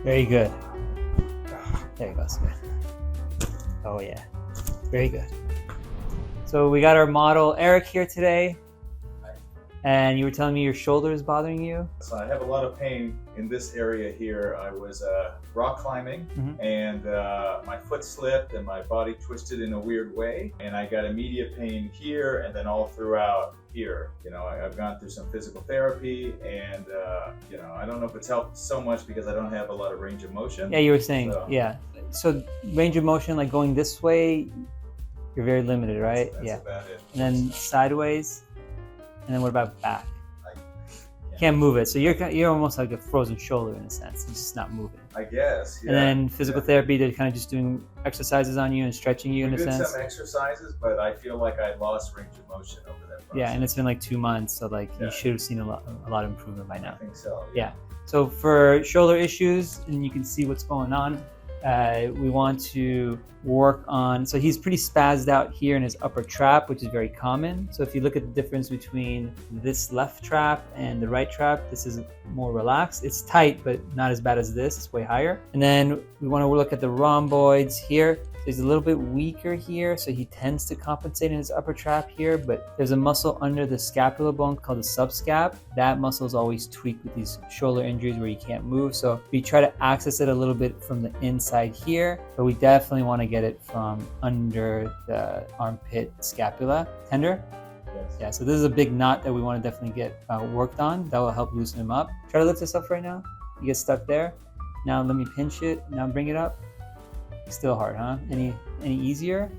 Very good. There you go, Smith. Oh yeah, very good. So we got our model Eric here today, and you were telling me your shoulder is bothering you. So I have a lot of pain in this area here. I was rock climbing and my foot slipped and my body twisted in a weird way. And I got immediate pain here and then all throughout here. You know, I've gone through some physical therapy and, you know, I don't know if it's helped so much because I don't have a lot of range of motion. Yeah, you were saying, yeah. So range of motion, like going this way, you're very limited, right? That's about it. And then sideways, and then what about back? Can't move it, so you're almost like a frozen shoulder in a sense. It's just not moving. I guess. Yeah. And then physical therapy, they're kind of just doing exercises on you and stretching you in a sense. We did some exercises, but I feel like I lost range of motion over that process. Yeah, and it's been like 2 months, so like you should have seen a lot of improvement by now. I think so. Yeah. So for shoulder issues, and you can see what's going on. We want to work on, so he's pretty spazzed out here in his upper trap, which is very common. So if you look at the difference between this left trap and the right trap, this is more relaxed. It's tight, but not as bad as this. It's way higher. And then we want to look at the rhomboids here. So he's a little bit weaker here, so he tends to compensate in his upper trap here, but there's a muscle under the scapula bone called the subscap. That muscle is always tweaked with these shoulder injuries where you can't move. So we try to access it a little bit from the inside here, but we definitely want to get it from under the armpit scapula tender. Yes. Yeah, so this is a big knot that we want to definitely get worked on. That will help loosen him up. Try to lift this up right now. You get stuck there. Now let me pinch it. Now bring it up. Still hard, huh? Any easier?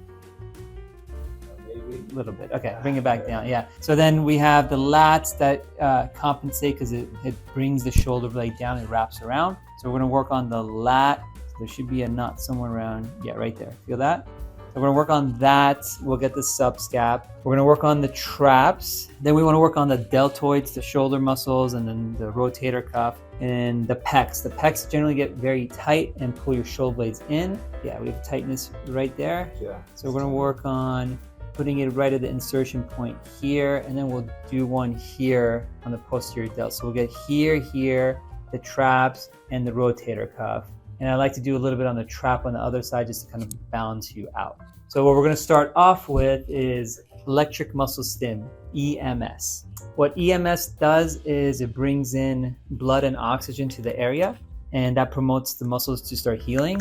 Maybe. A little bit. Okay, bring it back down. Yeah. So then we have the lats that compensate because it brings the shoulder blade down. It wraps around. So we're going to work on the lat. So there should be a knot somewhere around. Yeah, right there. Feel that? So we're going to work on that. We'll get the subscap. We're going to work on the traps. Then we want to work on the deltoids, the shoulder muscles, and then the rotator cuff and the pecs. The pecs generally get very tight and pull your shoulder blades in. Yeah, we have tightness right there. Yeah. So we're going to work on putting it right at the insertion point here, and then we'll do one here on the posterior delt. So we'll get here, the traps, and the rotator cuff. And I like to do a little bit on the trap on the other side just to kind of balance you out. So what we're going to start off with is electric muscle stim, EMS. What EMS does is it brings in blood and oxygen to the area, and that promotes the muscles to start healing.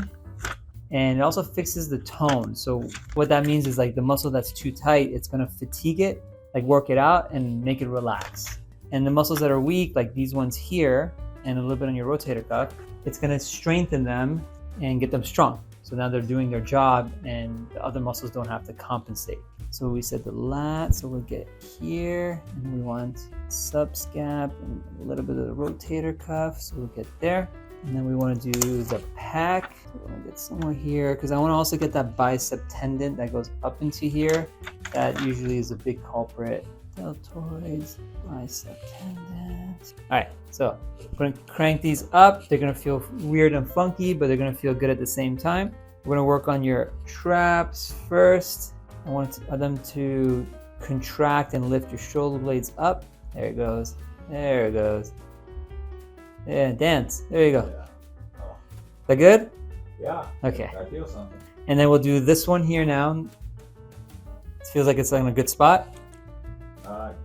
And it also fixes the tone. So what that means is like the muscle that's too tight, it's going to fatigue it, like work it out and make it relax. And the muscles that are weak, like these ones here, and a little bit on your rotator cuff, it's going to strengthen them and get them strong. So now they're doing their job and the other muscles don't have to compensate. So we said the lat, so we'll get here, and we want subscap and a little bit of the rotator cuff, so we'll get there. And then we want to do the pec. So we're going to get somewhere here, because I want to also get that bicep tendon that goes up into here. That usually is a big culprit. Deltoids, bicep tendon. All right, so we're going to crank these up. They're going to feel weird and funky, but they're going to feel good at the same time. We're going to work on your traps first. I want them to contract and lift your shoulder blades up. There it goes. There it goes. Yeah, dance. There you go. Yeah. Oh. Is that good? Yeah. Okay. I feel something. And then we'll do this one here now. It feels like it's in a good spot.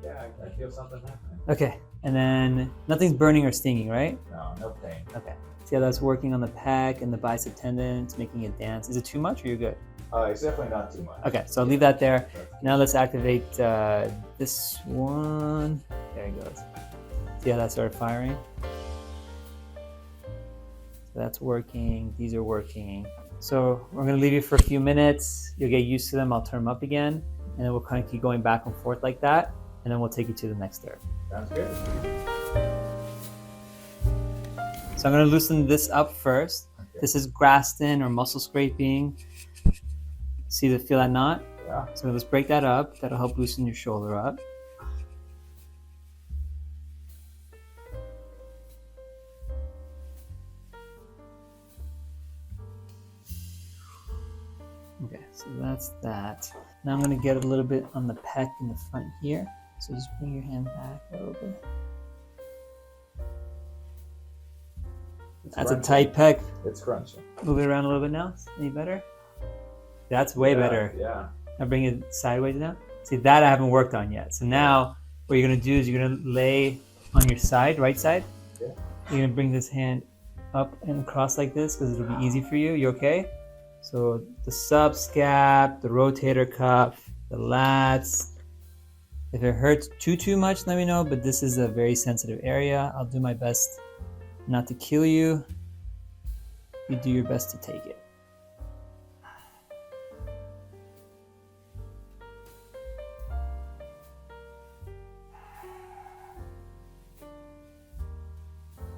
Yeah, I feel something happening. Okay. And then nothing's burning or stinging, right? No pain. Okay. See how that's working on the pec and the bicep tendon. It's making it dance. Is it too much or you're good? It's definitely not too much. Okay, so I'll leave that there. Now let's activate this one. There it goes. See how that started firing? So that's working. These are working. So we're going to leave you for a few minutes. You'll get used to them. I'll turn them up again. And then we'll kind of keep going back and forth like that. And then we'll take you to the next therapy. Sounds good. So I'm going to loosen this up first. Okay. This is Graston or muscle scraping. Feel that knot? Yeah. So let's break that up. That'll help loosen your shoulder up. Okay, so that's that. Now I'm going to get a little bit on the pec in the front here. So just bring your hand back a little bit. That's a tight pec. It's crunching. Move it around a little bit now. Any better? That's way better. Yeah. Now bring it sideways now. See, that I haven't worked on yet. So now what you're gonna do is you're gonna lay on your side, right side. Yeah. You're gonna bring this hand up and across like this because it'll be easy for you. You okay? So the subscap, the rotator cuff, the lats. If it hurts too much, let me know, but this is a very sensitive area. I'll do my best not to kill you. You do your best to take it.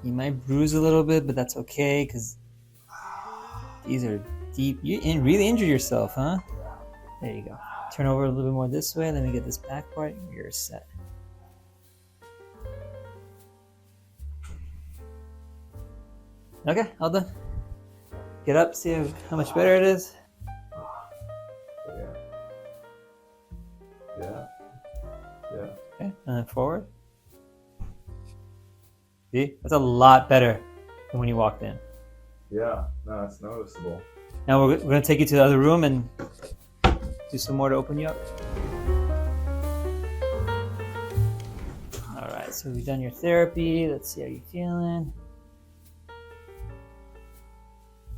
You might bruise a little bit, but that's okay because these are deep. You really injured yourself, huh? There you go. Turn over a little bit more this way. Let me get this back part. You're set. Okay, all done. Get up, see how much better it is. Yeah. Okay, and then forward. See, that's a lot better than when you walked in. Yeah, no, it's noticeable. Now we're going to take you to the other room and do some more to open you up. All right, so we've done your therapy. Let's see how you're feeling.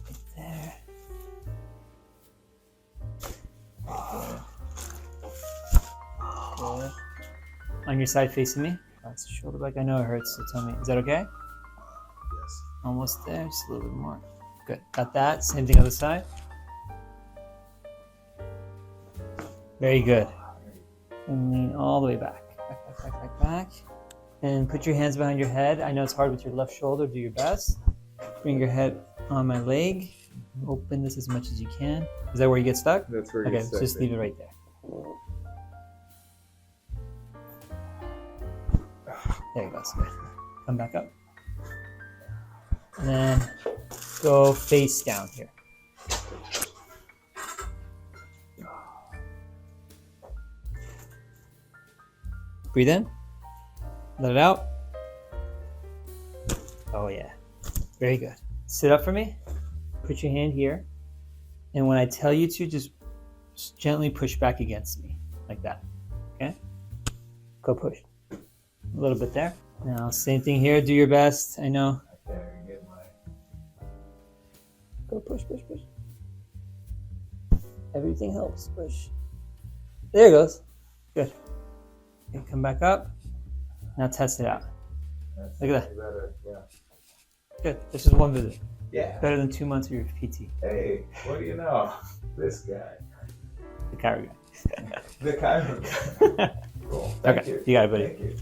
Right there. Good. On your side facing me. That's the shoulder back. I know it hurts, so tell me. Is that okay? Yes. Almost there. Just a little bit more. Good. Got that. Same thing other side. Very good. And lean all the way back. Back. And put your hands behind your head. I know it's hard with your left shoulder. Do your best. Bring your head on my leg. Open this as much as you can. Is that where you get stuck? That's where you okay, get stuck. just leave it right there. There you go. That's good. Come back up. And then go face down here. Breathe in. Let it out. Oh yeah. Very good. Sit up for me. Put your hand here. And when I tell you to, just gently push back against me. Like that. Okay? Go push. A little bit there. Now, same thing here. Do your best. I know. I can't even get my... Go push. Everything helps. Push. There it goes. Good. Okay, come back up. Now test it out. That's Look at that. better. Yeah. Good. This is one visit. Yeah. Better than 2 months of your PT. Hey, what do you know? This guy. The Chiro Guy. The chiropractor. Cool. Thank Okay, you. you got it, buddy. Thank you.